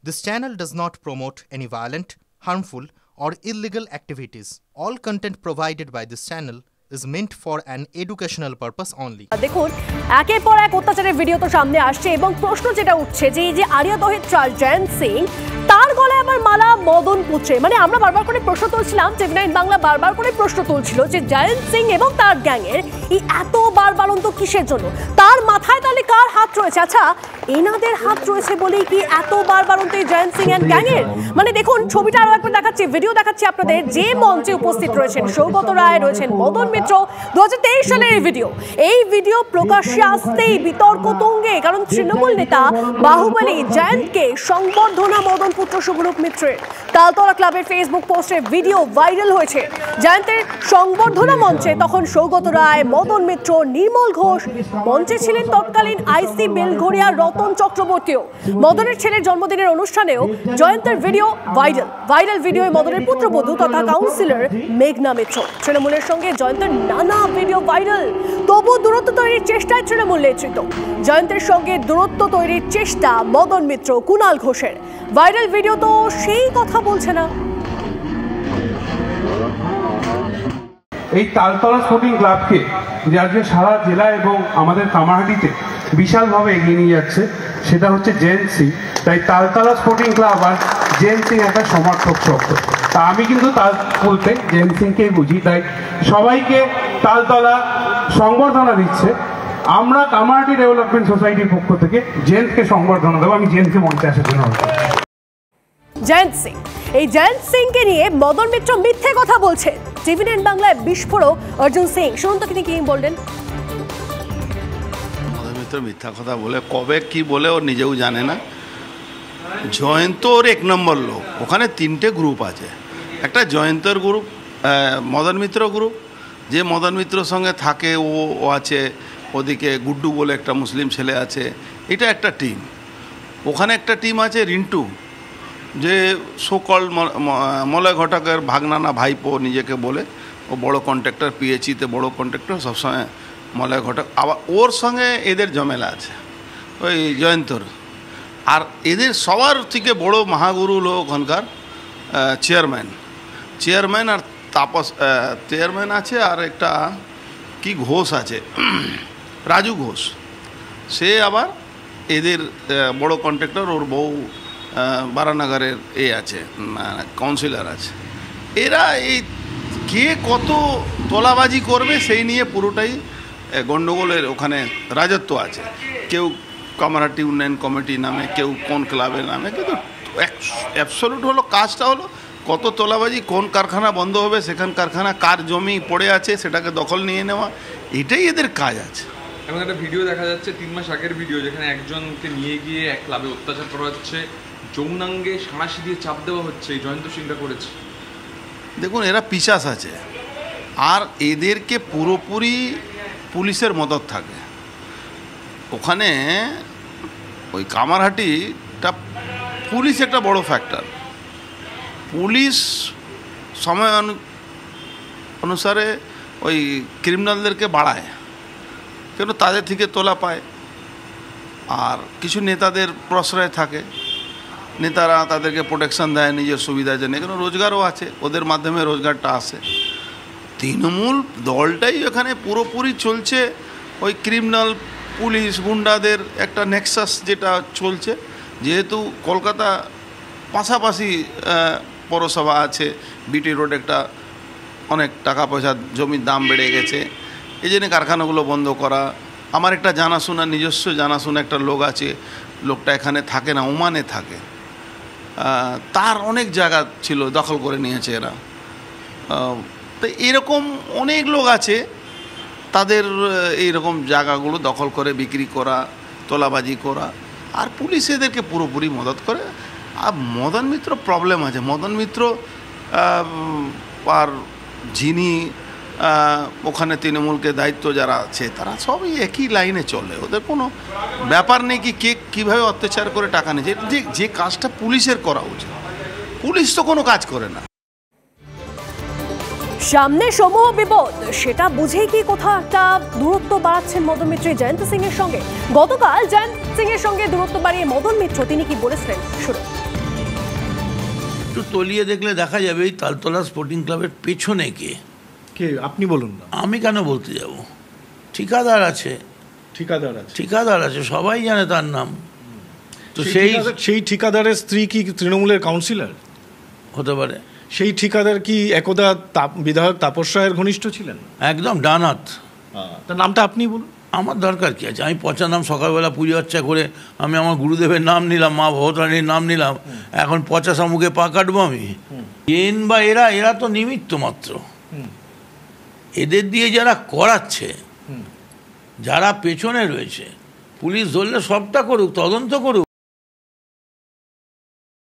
This channel does not promote any violent, harmful, or illegal activities. All content provided by this channel is meant for an educational purpose only. দেখুন একের পর এক অত্যাচারের video তো সামনে আসছে এবং প্রশ্ন যেটা উঠছে যে এই যে আরিয়া দহিত্রার জয়ন্ত সিং তার গলায় আবার মালা মদন পুত্রে, মানে আমরা বারবার করে প্রশ্ন তুলছিলাম, টিভি9 বাংলা বারবার করে প্রশ্ন তুলছিল যে জয়ন্ত সিং এবং তার গ্যাংয়ের এই এত বারবারন্ত কিসের জন্য, তার মাথায় তাহলে কার হাত রয়েছে? আচ্ছা এনাদের হাত রয়েছে বলেই কি এত বারবারন্ত এই জয়ন্ত সিং এন্ড গ্যাংয়ের? মানে দেখুন ছবিটা আরো একবার দেখাচ্ছি, ভিডিও দেখাচ্ছি আপনাদের, যে মঞ্চে উপস্থিত রয়েছেন সৌগত রায়, রয়েছেন মদন মিত্র। 2023 সালের এই ভিডিও প্রকাশ্যে আসতেই বিতর্ক তুঙ্গে, কারণ তৃণমূল নেতা বাহুবলী জয়ন্তকে সংবর্ধনা মদন পুত্র শুভরূপ মিত্রের। তালতলা ক্লাবের ফেসবুক পোস্টে ভিডিও ভাইরাল হয়েছে। জয়ন্তের সংবর্ধনা মঞ্চে তখন সৌগত রায়, মদন মিত্র, নির্মল ঘোষ, মঞ্চে ছিলেন তৎকালীন আইসি বেলঘরিয়ার রতন চক্রবর্তীও। মদনের ছেলের জন্মদিনের অনুষ্ঠানেও জয়ন্তের ভিডিও ভাইরাল ভিডিওয়ে মদনের পুত্রবধূ তথা কাউন্সিলর মেঘনা মিত্র। তৃণমূলের সঙ্গে জয়ন্তের নানা ভিডিও ভাইরাল, তবু দূরত্ব তৈরির চেষ্টায় তৃণমূল নেতৃত্ব। জয়ন্তের সঙ্গে দূরত্ব তৈরির চেষ্টা মদন মিত্র, কুণাল ঘোষের। ভাইরাল ভিডিও তো সেই কথা বলছে না। এই তালতলা স্পোর্টিং ক্লাবকে যে আজকে সারা জেলা এবং আমাদের কামারহাটিতে বিশালভাবে এগিয়ে নিয়ে যাচ্ছে সেটা হচ্ছে জয়ন্ত সিং। তাই তালতলা স্পোর্টিং ক্লাব আর জয়ন্ত সিং একটা সমর্থক শব্দ। তা আমি কিন্তু তাল বলতে জয়ন্ত সিংকেই বুঝি, তাই সবাইকে তালতলা সংবর্ধনা দিচ্ছে। আমরা কামারহাটি ডেভেলপমেন্ট সোসাইটির পক্ষ থেকে জয়ন্তকে সংবর্ধনা দেবো। আমি জয়ন্তকে মঞ্চে আসার জন্য জয়ন্ত সিং, এই জয়ন্ত সিংকে নিয়ে মদন মিত্র মিথ্যে কথা বলছে। টিভি9 বাংলায় বিস্ফোরক অর্জুন সিং, শুনুন তো তিনি কি বললেন। মদন মিত্র মিথ্যা কথা বলে, কবে কি বলে ও নিজেও জানে না। জয়ন্ত ওর এক নম্বর লোক। ওখানে তিনটে গ্রুপ আছে, একটা জয়ন্তর গ্রুপ, মদন মিত্র গ্রুপ, যে মদন মিত্রর সঙ্গে থাকে ও আছে, ওদিকে গুড্ডু বলে একটা মুসলিম ছেলে আছে, এটা একটা টিম। ওখানে একটা টিম আছে রিন্টু, যে সোকল মলয় ঘটকের ভাগনানা ভাইপো নিজেকে বলে, ও বড় কন্ট্রাক্টর, পিএইচিতে বড় কন্ট্রাক্টর, সবসময় মলয় ঘটক। আবার ওর সঙ্গে এদের জমেলা আছে ওই জয়ন্তর। আর এদের সবার থেকে বড় মহাগুরু হলো ওখানকার চেয়ারম্যান আর তাপস চেয়ারম্যান আছে, আর একটা কি ঘোষ আছে, রাজু ঘোষ, সে আবার এদের বড় কন্ট্রাক্টর। ওর বউ বারানগরের আছে, কাউন্সিলর আছে। এরা এই কে কত তোলাবাজি করবে সেই নিয়ে পুরোটাই গণ্ডগোলের ওখানে রাজত্ব আছে। কেউ কামারহাটি উন্নয়ন কমিটি নামে, কেউ কোন ক্লাবের নামে, কিন্তু অ্যাবসলিউট হলো কাজটা হলো কত তোলাবাজি, কোন কারখানা বন্ধ হবে, সেখান কারখানা কার জমি পড়ে আছে সেটাকে দখল নিয়ে নেওয়া, এটাই এদের কাজ আছে। এবং একটা ভিডিও দেখা যাচ্ছে 3 মাস আগের ভিডিও, যেখানে একজনকে নিয়ে গিয়ে এক ক্লাবে অত্যাচার করা হচ্ছে, যৌনাঙ্গে সাঁড়াশি দিয়ে চাপ দেওয়া হচ্ছে। এই জয়ন্ত সিংটা করেছে। দেখুন এরা পিশাচ আছে, আর এদেরকে পুরোপুরি পুলিশের মদত থাকে। ওখানে ওই কামারহাটিটা পুলিশ একটা বড় ফ্যাক্টর। পুলিশ সময় অনুসারে ওই ক্রিমিনালদেরকে বাড়ায়, কেন তাদের থেকে তোলা পায়। আর কিছু নেতাদের প্রশ্রয় থাকে, নেতারা তাদেরকে প্রোটেকশন দেয় নিজের সুবিধার জন্য, কেন রোজগারও আছে, ওদের মাধ্যমে রোজগারটা আসে। তৃণমূল দলটাই এখানে পুরোপুরি চলছে ওই ক্রিমিনাল পুলিশ গুন্ডাদের একটা নেক্সাস যেটা চলছে। যেহেতু কলকাতা পাশাপাশি পৌরসভা আছে, বিটি রোড একটা অনেক টাকা পয়সা জমির দাম বেড়ে গেছে, এই জন্য কারখানাগুলো বন্ধ করা। আমার একটা জানাশোনা, নিজস্ব জানাশোনা একটা লোক আছে, লোকটা এখানে থাকে না, ওমানে থাকে, তার অনেক জায়গা ছিল, দখল করে নিয়েছে এরা। তো এরকম অনেক লোক আছে, তাদের এইরকম জায়গাগুলো দখল করে বিক্রি করা, তোলাবাজি করা, আর পুলিশ এদেরকে পুরোপুরি মদত করে। আর মদন মিত্র প্রবলেম আছে। মদন মিত্র আর যিনি ওখানে তৃণমূলকে দায়িত্ব যারা আছে, তারা সবই একই লাইনে চলে। ওদের কোনো ব্যাপার নেই কি কে কীভাবে অত্যাচার করে টাকা নিয়েছে। যে কাজটা পুলিশের করা উচিত, পুলিশ তো কোনো কাজ করে না। সামনে সমূহ বিপদ, সেটা বুঝেই কি কোথাও একটা দূরত্ব বাড়াচ্ছেন মদন মিত্র জয়ন্ত সিং এর সঙ্গে। গতকাল জয়ন্ত সিং এর সঙ্গে দূরত্ব বাড়িয়ে মদন মিত্র তিনি কি বলেছিলেন শুনুন। একটু তলিয়ে দেখলে দেখা যাবে এই তালতলা স্পোর্টিং ক্লাবের পেছনে কে। কে আপনি বলুন না। আমি কেন বলতে যাব? ঠিকাদার আছে, ঠিকাদার আছে, সবাই জানে তার নাম। তো সেই ঠিকাদারের স্ত্রী কি তৃণমূলের কাউন্সিলর হতে পারে? সেই ঠিকাদার কি একদা বিধায়ক তাপস রায়ের ঘনিষ্ঠ ছিলেন? একদম ডানাত। তার নামটা আপনি বলুন। আমার দরকার কি আছে? আমি পচা নাম সকালবেলা পুজো আর্চা করে আমি আমার গুরুদেবের নাম নিলাম, মা ভবতারিণীর নাম নিলাম, এখন পচা শামুকে পা কাটবো আমি? বা এরা তো নিমিত্ত মাত্র। এদের দিয়ে যারা করাচ্ছে, যারা পেছনে রয়েছে, পুলিশ ধরলে সবটা করুক, তদন্ত করুক।